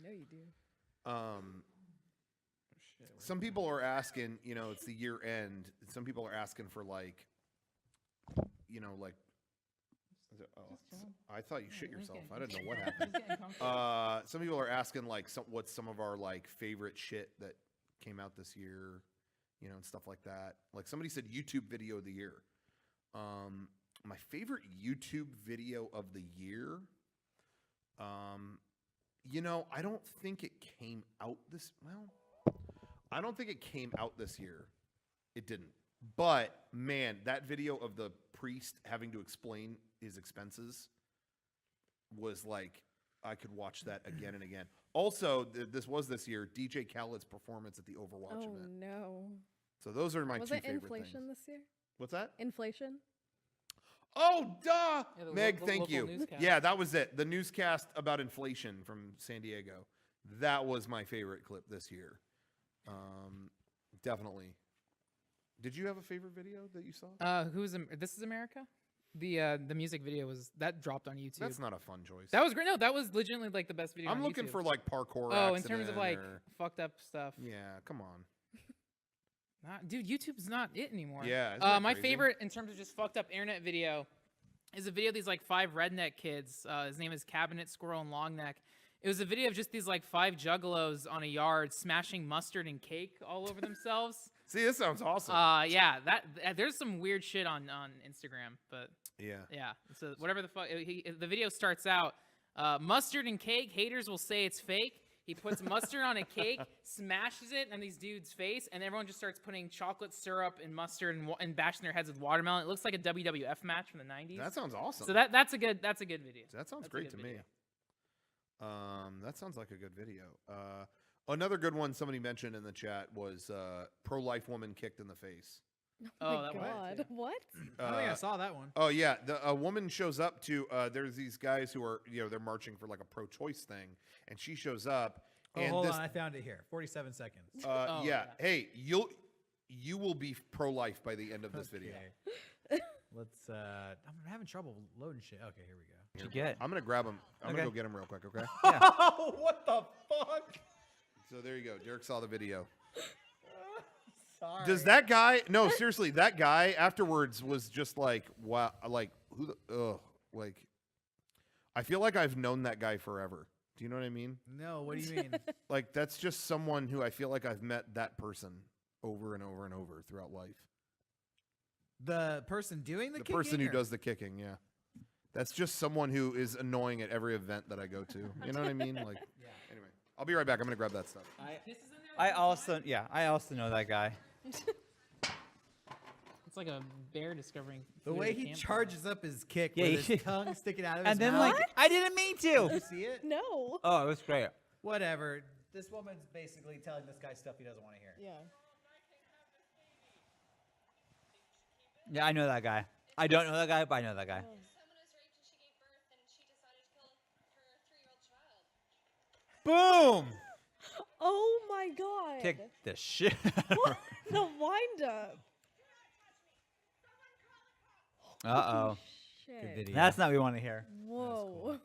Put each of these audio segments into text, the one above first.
know you do. Some people are asking, you know, it's the year end. Some people are asking for like, you know, like. I thought you shit yourself. I didn't know what happened. Some people are asking like, what's some of our like favorite shit that came out this year, you know, and stuff like that. Like somebody said YouTube video of the year. My favorite YouTube video of the year. You know, I don't think it came out this I don't think it came out this year. It didn't. But man, that video of the priest having to explain his expenses was like, I could watch that again and again. Also, this was this year, DJ Khaled's performance at the Overwatch event. Oh no. So those are my two favorite things. Was it inflation this year? What's that? Inflation? Oh, duh! Yeah, Meg, thank you. Newscast. Yeah, that was it. The newscast about inflation from San Diego. That was my favorite clip this year. Definitely. Did you have a favorite video that you saw? This is America? The music video that dropped on YouTube. That's not a fun choice. That was great. No, that was legitimately like the best video. I'm on looking YouTube. for like parkour. Oh, in terms of like fucked up stuff. Yeah, come on. Dude, YouTube's not it anymore. Yeah. Isn't that my crazy? favorite in terms of just fucked up internet video is a video of these like 5 redneck kids. His name is Cabinet Squirrel and Longneck. It was a video of just these like 5 juggalos on a yard smashing mustard and cake all over themselves. See, this sounds awesome. Yeah, there's some weird shit on Instagram, but yeah. So whatever the fuck, the video starts out, mustard and cake. Haters will say it's fake. He puts mustard on a cake, smashes it in these dudes' face, and everyone just starts putting chocolate syrup and mustard and bashing their heads with watermelon. It looks like a WWF match from the 90s. That sounds awesome. So that's a good video. That sounds That's a great good to video. me. That sounds like a good video. Another good one somebody mentioned in the chat was pro-life woman kicked in the face. Oh my that one, god. yeah. What? I think I saw that one. Oh yeah, a woman shows up to. There's these guys who are, you know, they're marching for like a pro-choice thing, and she shows up. Oh, and hold on, I found it here. 47 seconds. Oh, yeah. Hey, you will be pro-life by the end of this video. Let's. I'm having trouble loading shit. Okay, here we go. What'd you get? I'm gonna grab him. I'm Okay. gonna go get him real quick. Okay. Oh, what the fuck? So there you go. Derek saw the video. Sorry. Does that guy? No, seriously, that guy afterwards was just like, wow, like who? Like, I feel like I've known that guy forever. Do you know what I mean? No, what do you mean? Like, that's just someone who I feel like I've met that person over and over and over throughout life. The person doing the kicking? person who or- does the kicking, yeah. That's just someone who is annoying at every event that I go to. You know what I mean? Like, anyway, I'll be right back. I'm gonna grab that stuff. I also know that guy. It's like a bear discovering The food way at a he campfire. charges up his kick Yeah, with he- his tongue sticking out of his And then mouth. like I didn't mean Did you to. see it? No. Oh, it was great. Whatever. This woman's basically telling this guy stuff he doesn't want to hear. Yeah. Yeah, I know that guy. I don't know that guy, but I know that guy. Oh. Someone was raped and she gave birth and she decided to kill her 3-year-old child. Boom! Oh my god. Kick the shit. What? The wind up. Uh-oh. Shit. Good video. That's not what we want to hear. Whoa.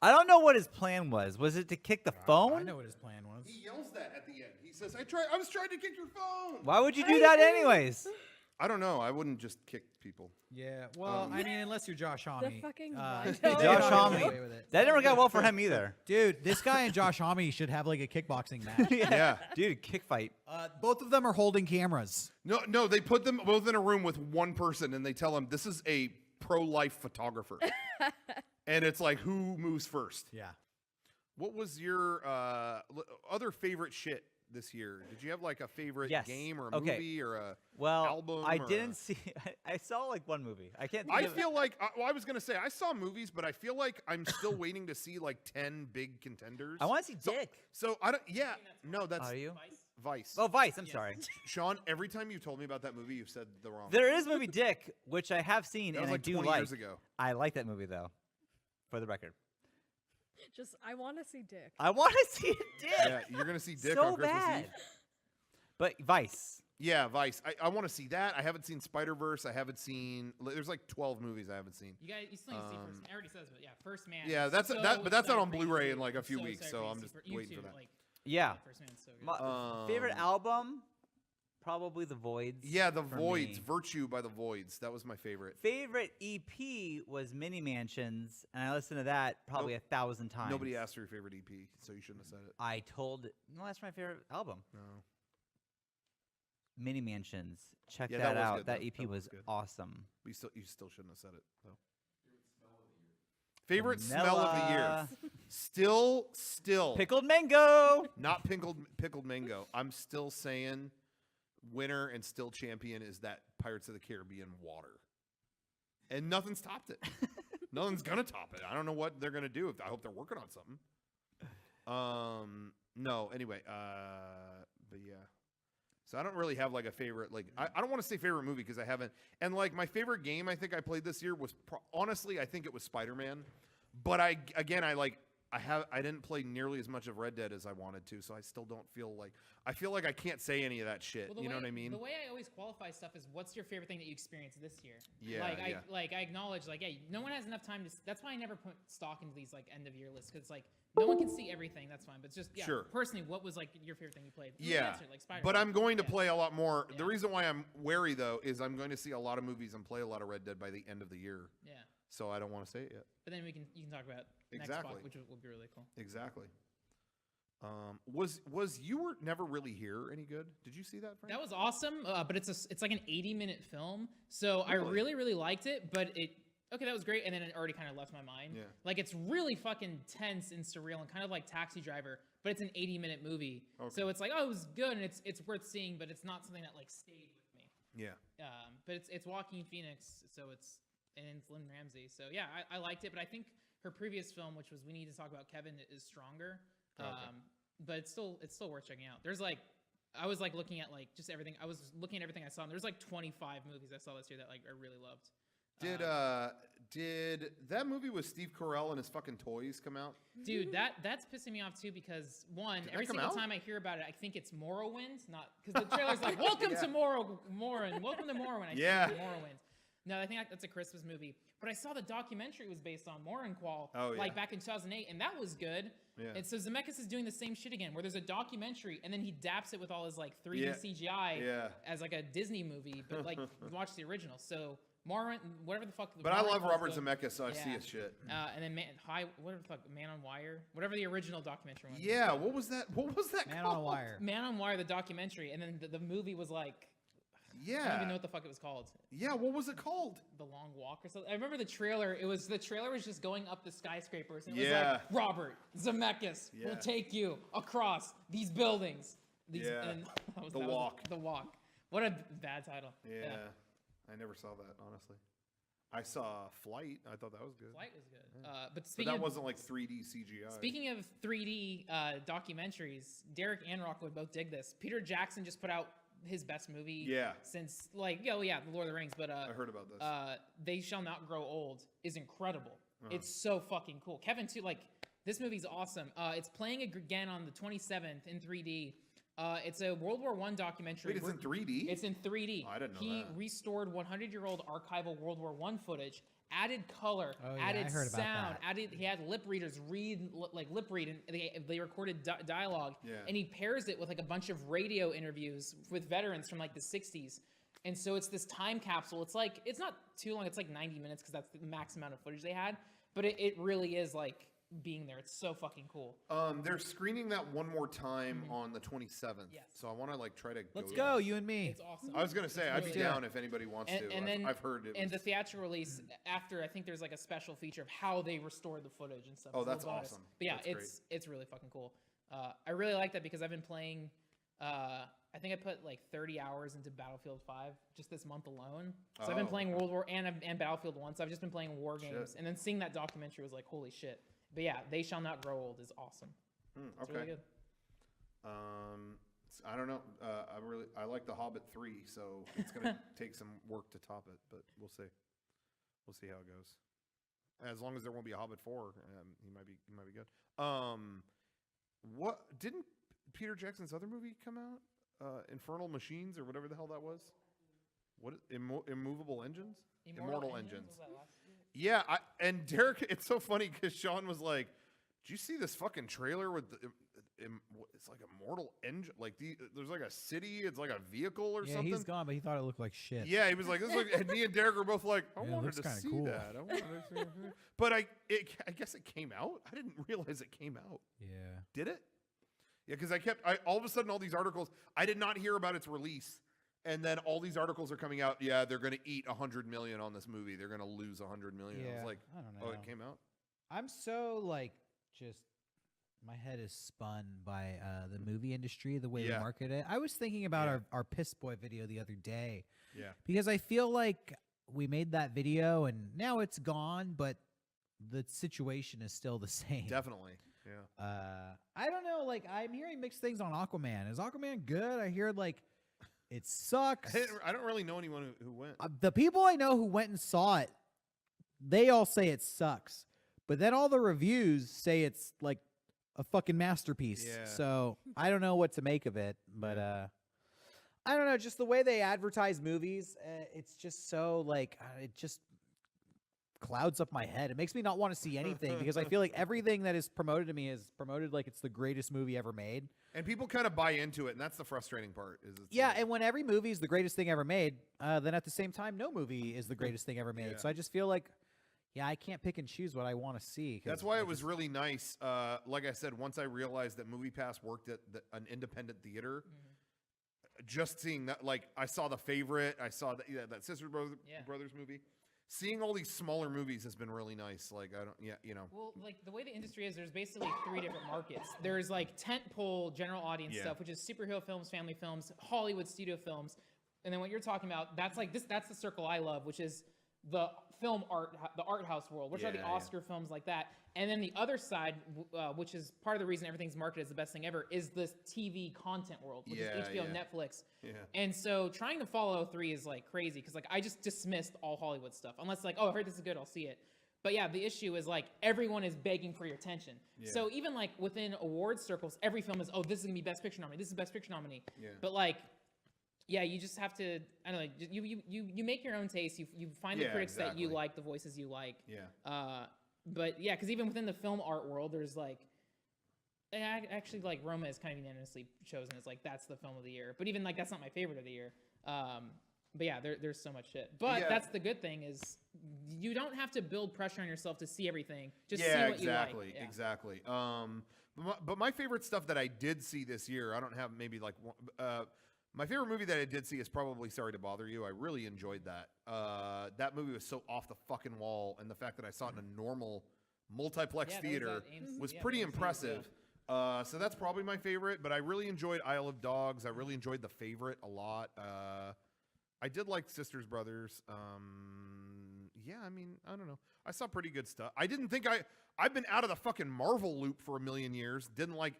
I don't know what his plan was. Was it to kick the I phone? know what his plan was. He yells that at the end. He says, I was trying to kick your phome." Why would you do that anyways? I don't know. I wouldn't just kick people. Yeah, well, I mean, unless you're Josh Homme. The fucking wind you up. don't Josh get Homme. away with it. That never got well for him either. Dude, this guy and Josh Homme should have like a kickboxing match. Yeah. Dude, kick fight. Both of them are holding cameras. No, they put them both in a room with one person and they tell him this is a pro-life photographer. And it's like, who moves first? Yeah. What was your other favorite shit this year? Did you have like a favorite Yes. game or a Okay. movie or a Well, album? I or didn't a- see. I saw like one movie. I can't. Think I of feel like I was gonna say I saw movies, but I feel like I'm still waiting to see like 10 big contenders. I want to see Dick. So I don't. Yeah, no, that's Are you? Vice. Oh, Vice. I'm sorry. Sean, every time you told me about that movie, you've said the wrong. There is a movie Dick, which I have seen That and was like I do 20 like. years ago. I like that movie though, for the record. Just, I want to see Dick. I want to see Dick. Yeah, you're gonna see Dick so on Christmas bad. Eve. But Vice. Yeah, Vice. I want to see that. I haven't seen Spider-Verse. I haven't seen. There's like 12 movies I haven't seen. You still need to see First Man. I already said this, but yeah, First Man. Yeah, is that's so but that's out on excited for Blu-ray you in like a to- few so weeks, excited so for you I'm to just see waiting for too, that. Like, Yeah. First Man's so good. My favorite album, probably The Voids. Yeah, The for Voids, me. Virtue by The Voids. That was my favorite. Favorite EP was Mini Mansions, and I listened to that probably 1,000 times. Nobody asked for your favorite EP, so you shouldn't have said it. I told. No, that's my favorite album. No. Mini Mansions. Check Yeah, that, that was out. good, That though. EP That was was good. awesome. You still shouldn't have said it though. Favorite smell of the year. Vanilla. Still Pickled mango. not pickled mango. I'm still saying winner and still champion is that Pirates of the Caribbean water. And nothing's topped it. Nothing's gonna top it. I don't know what they're gonna do. I hope they're working on something. No, anyway, but yeah. So I don't really have like a favorite, like I don't want to say favorite movie because I haven't. And like my favorite game I think I played this year was honestly I think it was Spider-Man. But I didn't play nearly as much of Red Dead as I wanted to, so I still don't feel like I can't say any of that shit. Well, You know what I mean? The way I always qualify stuff is what's your favorite thing that you experienced this year? Yeah, I acknowledge like, yeah, no one has enough time to. That's why I never put stock into these like end of year lists because like no one can see everything. That's fine, but just Sure. Personally, what was like your favorite thing you played? Yeah, Like Spider-Man. but I'm going to play a lot more. The Yeah. reason why I'm wary though is I'm going to see a lot of movies and play a lot of Red Dead by the end of the year. Yeah, So I don't want to say it yet. but then you can talk about next Exactly. spot, which will be really cool. Exactly. Was You Were Never Really Here any good? Did you see that, Frank? That was awesome, but it's like an 80-minute film, so I Really? really really liked it. But that was great, and then it already kind of left my mind. Yeah. Like it's really fucking tense and surreal and kind of like Taxi Driver, but it's an 80-minute movie. Okay. So it's like, oh, it was good and it's worth seeing, but it's not something that like stayed with me. Yeah. But it's Joaquin Phoenix, so it's Lynn Ramsey. So yeah, I liked it, but I think her previous film, which was We Need to Talk About Kevin, is stronger. Okay. But it's still worth checking out. There's like, I was like looking at like just everything. I was looking at everything I saw. And there's like 25 movies I saw this year that like I really loved. Did that movie with Steve Carell and his fucking toys come out? Dude, that's pissing me off too because one, Did that every come single out? time I hear about it, I think it's Morrowind, not because the trailer's like "Welcome to Morrowind, welcome to Morrowind." I think Yeah. it's Morrowind. No, I think that's a Christmas movie. But I saw the documentary was based on Morrowind, Oh, yeah. like back in 2008, and that was good. Yeah. And so Zemeckis is doing the same shit again, where there's a documentary, and then he daps it with all his like 3D Yeah. CGI Yeah. as like a Disney movie, but like watch the original. So Morrowind, whatever the fuck. But I love Morrowind was Robert good. Zemeckis, so I see Yeah. his shit. And then whatever the fuck, Man on Wire, whatever the original documentary was. Yeah, what was that? What was that Man called? on a Wire. Man on Wire, the documentary, and then the movie was like, I don't Yeah. even know what the fuck it was called. Yeah, what was it called? The Long Walk or something. I remember the trailer. The trailer was just going up the skyscrapers, and it was Yeah. like Robert Zemeckis Yeah. will take you across these buildings. Yeah. And that was, The that was Walk. The Walk. What a bad title. Yeah. I never saw that, honestly. I saw Flight. I thought that was good. Flight was good. But But speaking that of, wasn't like 3D CGI. Speaking of 3D documentaries, Derek and Rock would both dig this. Peter Jackson just put out his best movie Yeah. since, like, The Lord of the Rings, but I heard about this. They Shall Not Grow Old is incredible. Uh-huh. It's so fucking cool. Kevin, too, like, this movie's awesome. It's playing again on the 27th in 3D. It's a World War I documentary. Wait, it's in 3D? It's in 3D. Oh, I didn't know He that. restored 100-year-old archival World War I footage, added color, Oh, yeah, added I heard about sound, that. he had lip readers lip read, and they recorded dialogue, Yeah. and he pairs it with like a bunch of radio interviews with veterans from like the 60s. And so it's this time capsule. It's like, it's not too long. It's like 90 minutes because that's the max amount of footage they had. But it really is like being there. It's so fucking cool. They're screening that one more time on the 27th. Yes. So I want to like try to Let's to go, that. you and me. It's awesome. I was gonna say I'd be really down if anybody wants to. And then I've heard it. And the was- theatrical release after, I think there's like a special feature of how they restored the footage and stuff. Oh, It's a that's little bonus. awesome. But yeah, That's it's really fucking cool. I really like that because I've been playing. I think I put like 30 hours into Battlefield 5 just this month alone. So I've been Oh, playing okay. World War and Battlefield 1. So I've just been playing war games, Shit. and then seeing that documentary was like, holy shit. But yeah, They Shall Not Grow Old is awesome. It's okay. really good. I don't know. I like The Hobbit 3, so it's gonna take some work to top it, but we'll see. We'll see how it goes. As long as there won't be a Hobbit 4, he might be good. What didn't Peter Jackson's other movie come out? Infernal Machines or whatever the hell that was. What immovable engines? Immortal engines. Yeah, and Derek, it's so funny because Sean was like, "Did you see this fucking trailer with the, it's like immortal engine? Like there's like a city, it's like a vehicle or something." Yeah, he's gone, but he thought it looked like shit. Yeah, he was like, "This look," and me and Derek were both like, "I Yeah, it wanted looks to kinda see cool. that." I wanted to see it. But I guess it came out. I didn't realize it came out. Yeah. Did it? Yeah, because I all of a sudden all these articles, I did not hear about its release. And then all these articles are coming out. Yeah, they're going to eat 100 million on this movie. They're going to lose 100 million. I was like, I don't oh, know. it came out? I'm so like just my head is spun by the movie industry, the way they Yeah. market it. I was thinking about Yeah. our Piss Boy video the other day Yeah. because I feel like we made that video and now it's gone, but the situation is still the same. Definitely. Yeah. I don't know. Like I'm hearing mixed things on Aquaman. Is Aquaman good? I hear like it sucks. I don't really know anyone who went. The people I know who went and saw it, they all say it sucks. But then all the reviews say it's like a fucking masterpiece. Yeah. So I don't know what to make of it. But I don't know. Just the way they advertise movies, it's just so like it just clouds up my head. It makes me not want to see anything because I feel like everything that is promoted to me is promoted like it's the greatest movie ever made. And people kind of buy into it, and that's the frustrating part. Is it's Yeah, like, and when every movie is the greatest thing ever made, then at the same time, no movie is the greatest thing ever made. Yeah. So I just feel like, I can't pick and choose what I want to see. 'Cause that's why I it was just- really nice. Like I said, once I realized that MoviePass worked at an independent theater, just seeing that, like I saw The Favorite, I saw that Sister Brothers movie. Seeing all these smaller movies has been really nice. Like Well, like the way the industry is, there's basically 3 different markets. There's like tentpole general audience Yeah. stuff, which is superhero films, family films, Hollywood studio films, and then what you're talking about, that's like this. That's the circle I love, which is the film art, the art house world, which are the Yeah, Oscar films like that. And then the other side, which is part of the reason everything's marketed as the best thing ever, is this TV content world, which Yeah, is HBO, yeah. Netflix. Yeah. And so trying to follow 3 is like crazy because like I just dismissed all Hollywood stuff unless like, oh, I heard this is good, I'll see it. But yeah, the issue is like everyone is begging for your attention. Yeah. So even like within awards circles, every film is, oh, this is gonna be Best Picture nominee. This is Best Picture nominee. Yeah. But like, yeah, you just have to. I don't know. You make your own taste. You find the Yeah, critics that you exactly. like, the voices you like. Yeah. But yeah, because even within the film art world, there's like, actually like Roma is kind of unanimously chosen as like that's the film of the year. But even like that's not my favorite of the year. But yeah, there's so much shit. But Yeah. that's the good thing is you don't have to build pressure on yourself to see everything. Just see Yeah, what exactly, you like. Yeah. exactly. But my favorite stuff that I did see this year, I don't have maybe like my favorite movie that I did see is probably Sorry to Bother You. I really enjoyed that. That movie was so off the fucking wall, and the fact that I saw it in a normal multiplex Yeah, that was theater at Ames- was yeah, pretty Ames Theaters, impressive. So that's probably my favorite. But I really enjoyed Isle of Dogs. I really enjoyed The Favorite a lot. I did like Sisters Brothers. Yeah, I mean, I don't know. I saw pretty good stuff. I didn't think I've been out of the fucking Marvel loop for a million years. Didn't like,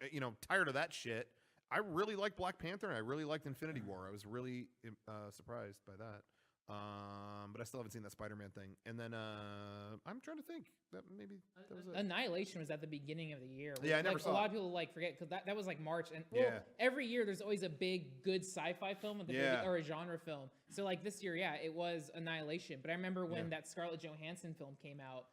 tired of that shit. I really liked Black Panther and I really liked Infinity War. I was really surprised by that. But I still haven't seen that Spider-Man thing. And then I'm trying to think that maybe that was it. Annihilation was at the beginning of the year. Yeah, I never like, saw a lot it. of people like forget because that was like March, and Yeah. every year there's always a big good sci-fi film Yeah. or a genre film. So like this year, yeah, it was Annihilation. But I remember when Yeah. that Scarlett Johansson film came out.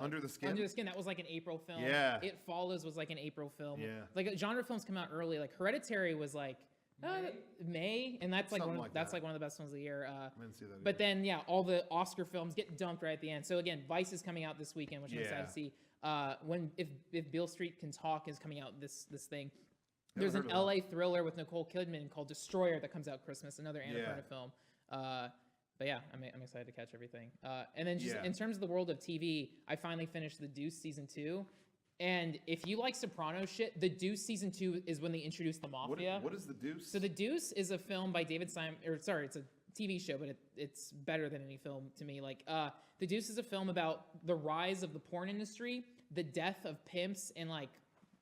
Under the Skin? Under the Skin. That was like an April film. Yeah. It Follows was like an April film. Yeah. Like genre films come out early. Like Hereditary was like May, and that's like Something one. like That's that. like one of the best ones of the year. I didn't see that But either. then, yeah, all the Oscar films get dumped right at the end. So again, Vice is coming out this weekend, which I'm excited Yeah. to see. If Beale Street Can Talk is coming out this thing. Never There's an heard of that. LA thriller with Nicole Kidman called Destroyer that comes out Christmas, another Annapurna Yeah. film. But yeah, I'm excited to catch everything. And then just Yeah. in terms of the world of TV, I finally finished The Deuce season 2. And if you like Soprano shit, The Deuce season 2 is when they introduced the mafia. What is The Deuce? So The Deuce is a film by David Simon, it's a TV show, but it's better than any film to me. Like, The Deuce is a film about the rise of the porn industry, the death of pimps, and like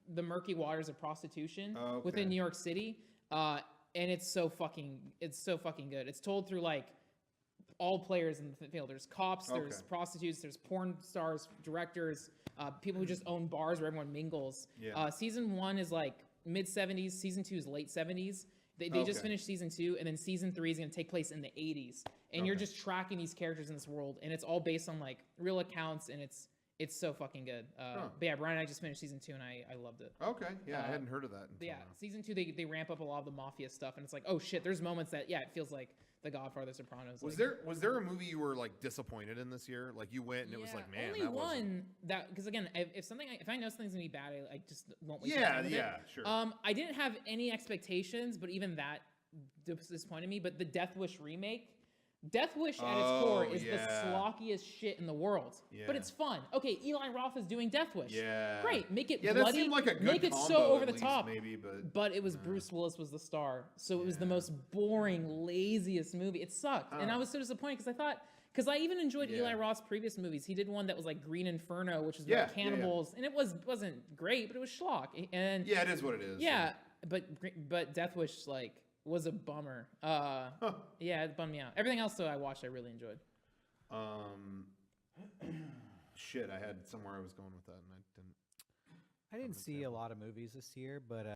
the murky waters of prostitution Okay. within New York City. And it's so fucking good. It's told through like all players in the field. There's cops, there's Okay. prostitutes, there's porn stars, directors, people who just own bars where everyone mingles. Yeah. Season 1 is like mid 70s. Season 2 is late 70s. They just Okay. finished season 2, and then season 3 is going to take place in the 80s, and you're Okay. just tracking these characters in this world, and it's all based on like real accounts, and it's so fucking good. But yeah, Brian and I just finished season 2, and I loved it. Okay, yeah, I hadn't heard of that. But Until yeah, now. season 2 they ramp up a lot of the mafia stuff, and it's like, oh shit, there's moments that it feels like The Godfather, Sopranos. Was like, there a movie you were like disappointed in this year? Like you went and it was like, man, only that one wasn't... that because again, if I know something's gonna be bad, I just won't waste my Yeah, time with it. yeah, sure. I didn't have any expectations, but even that disappointed me. But the Death Wish remake, Death Wish at its core is the slockiest shit in the world. But it's fun. Okay, Eli Roth is doing Death Wish. Yeah. Great. Make it Yeah, bloody. that seemed like a good make it so combo over at the least, top. maybe, But it was Bruce Willis was the star, so it was the most boring, laziest movie. It sucked, and I was so disappointed because I even enjoyed Eli Roth's previous movies. He did one that was like Green Inferno, which is about cannibals, and it wasn't great, but it was schlock. And yeah, it is what it is. yeah, but Death Wish like was a bummer. Yeah, it bummed me out. Everything else though I watched, I really enjoyed. Shit, I had somewhere I was going with that, and I didn't. I didn't see a lot of movies this year, but